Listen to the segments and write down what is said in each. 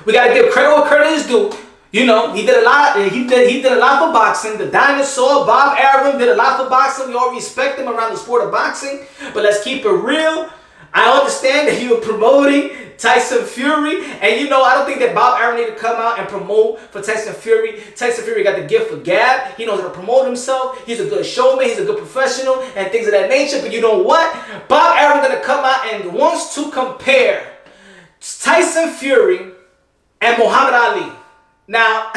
We gotta give credit where credit is due. You know, he did a lot. He did a lot for boxing. The dinosaur Bob Arum did a lot for boxing. We all respect him around the sport of boxing. But let's keep it real. I understand that he was promoting Tyson Fury, and you know, I don't think that Bob Arum needed to come out and promote for Tyson Fury. Tyson Fury got the gift for gab. He knows how to promote himself. He's a good showman. He's a good professional, and things of that nature. But you know what? Bob Arum gonna come out and wants to compare Tyson Fury and Muhammad Ali. Now,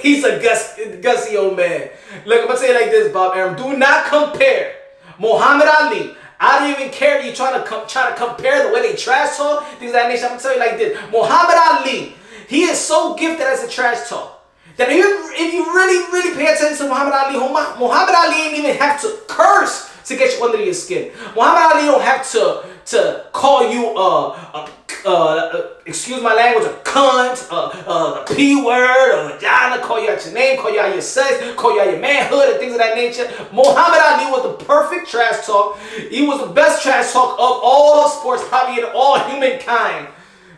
he's a gutsy old man. Look, I'm gonna say it like this, Bob Arum. Do not compare Muhammad Ali. I don't even care if you try to compare the way they trash talk, things of that nature. I'm gonna tell you like this: Muhammad Ali, he is so gifted as a trash talk that if you really pay attention to Muhammad Ali, Muhammad Ali ain't even have to curse to get you under your skin. Muhammad Ali don't have to call you excuse my language, a cunt, the P word, a vagina, call you out your name, call you out your sex, call you out your manhood, and things of that nature. Muhammad Ali was the perfect trash talk. He was the best trash talk of all sports, probably in all humankind.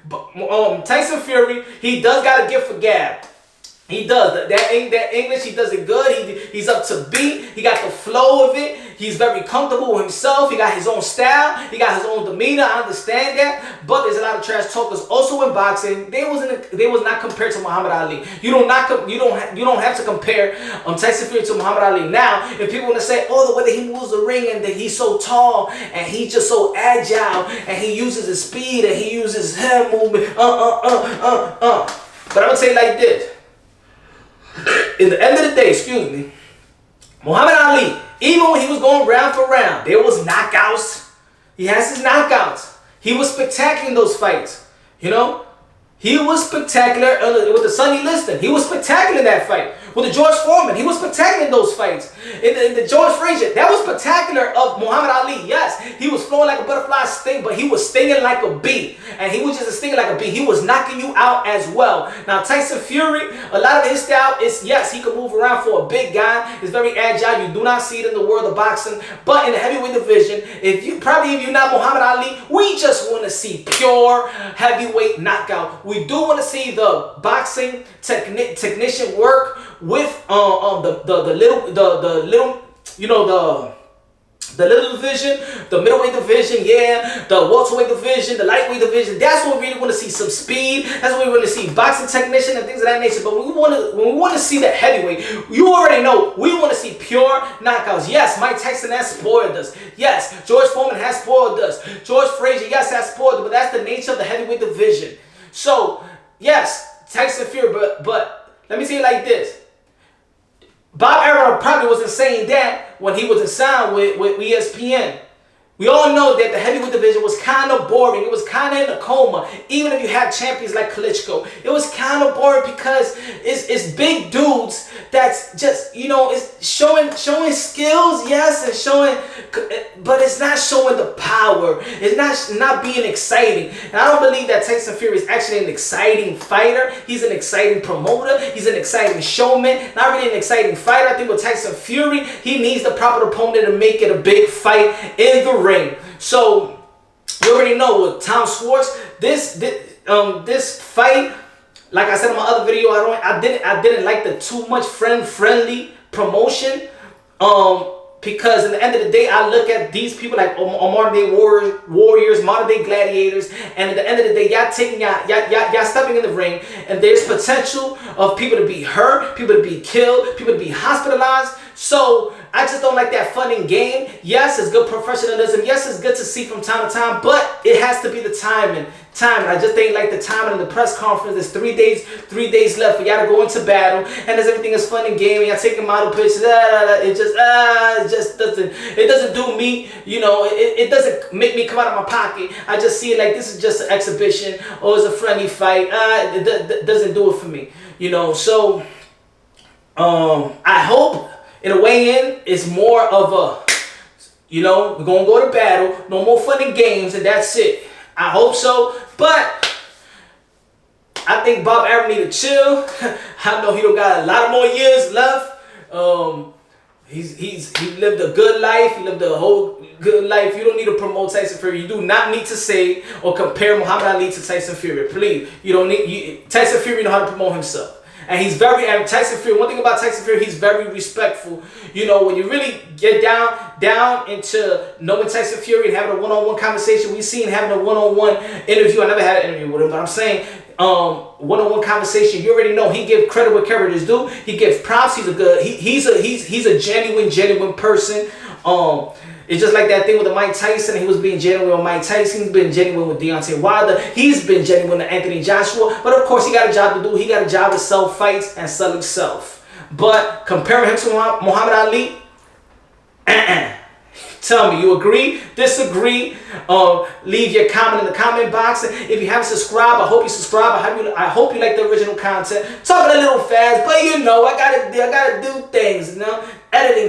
But Tyson Fury, he does got a gift for gab. He does. That English, he does it good. He's up to beat. He got the flow of it. He's very comfortable with himself. He got his own style. He got his own demeanor. I understand that. But there's a lot of trash talkers also in boxing. They was not compared to Muhammad Ali. You don't have to compare Tyson Fury to Muhammad Ali. Now, if people want to say, oh, the way that he moves the ring and that he's so tall and he's just so agile and he uses his speed and he uses hand movement, But I'm gonna say it like this. In the end of the day, excuse me, Muhammad Ali, even when he was going round for round, there was knockouts. He has his knockouts. He was spectacular in those fights. You know? He was spectacular with the Sonny Liston. He was spectacular in that fight. With the George Foreman, he was spectacular in those fights. In the George Frazier, that was spectacular of Muhammad Ali. Yes, he was flowing like a butterfly sting, but he was stinging like a bee. And he was just stinging like a bee. He was knocking you out as well. Now, Tyson Fury, a lot of his style is, yes, he can move around for a big guy. He's very agile. You do not see it in the world of boxing. But in the heavyweight division, if you're not Muhammad Ali, we just want to see pure heavyweight knockout. We do want to see the boxing technician work with the little division, the middleweight division, yeah, the welterweight division, the lightweight division. That's what we really want to see, some speed. That's what we want to see, boxing technician and things of that nature. But when we want to see the heavyweight, you already know we want to see pure knockouts. Yes, Mike Tyson has spoiled us. Yes, George Foreman has spoiled us. George Frazier, yes, has spoiled us. But that's the nature of the heavyweight division. So yes, Tyson Fury, but let me say it like this. Bob Arum probably wasn't saying that when he wasn't signed with ESPN. We all know that the heavyweight division was kind of boring. It was kind of in a coma. Even if you have champions like Klitschko, it was kind of boring because it's big dudes that's just, you know, it's showing skills, yes, and showing, but it's not showing the power. It's not being exciting. And I don't believe that Tyson Fury is actually an exciting fighter. He's an exciting promoter. He's an exciting showman. Not really an exciting fighter. I think with Tyson Fury, he needs the proper opponent to make it a big fight in the ring. So you already know with Tom Schwartz, this fight, like I said in my other video, I didn't like the too much friendly promotion. Because in the end of the day, I look at these people like modern day warriors, modern day gladiators, and at the end of the day, y'all stepping in the ring, and there's potential of people to be hurt, people to be killed, people to be hospitalized. So I just don't like that fun and game. Yes, it's good professionalism. Yes, it's good to see from time to time, but it has to be the timing. I just ain't like the timing in the press conference. There's 3 days left for y'all to go into battle, and as everything is fun and game, and y'all taking model pictures. It just doesn't do me. You know, it doesn't make me come out of my pocket. I just see it like this is just an exhibition or it's a friendly fight. It doesn't do it for me. You know, so I hope in a weigh-in it's more of a, you know, we're gonna go to battle, no more fun and games, and that's it. I hope so, but I think Bob Arum need to chill. I know he don't got a lot of more years left. He lived a good life. He lived a whole good life. You don't need to promote Tyson Fury. You do not need to say or compare Muhammad Ali to Tyson Fury. Please, you don't need. Tyson Fury know how to promote himself. And he's very, and Tyson Fury, one thing about Tyson Fury, he's very respectful. You know, when you really get down into knowing Tyson Fury and having a one-on-one conversation, we've seen having a one-on-one interview. I never had an interview with him, but I'm saying one-on-one conversation, you already know he gives credit where credit is due. He gives props. He's a genuine person. It's just like that thing with the Mike Tyson. He was being genuine with Mike Tyson. He's been genuine with Deontay Wilder. He's been genuine with Anthony Joshua. But of course, he got a job to do. He got a job to sell fights and sell himself. But comparing him to Muhammad Ali, tell me, you agree? Disagree? Leave your comment in the comment box. If you haven't subscribed, I hope you subscribe. I hope you like the original content. Talking a little fast, but you know, I gotta do things, you know. Editing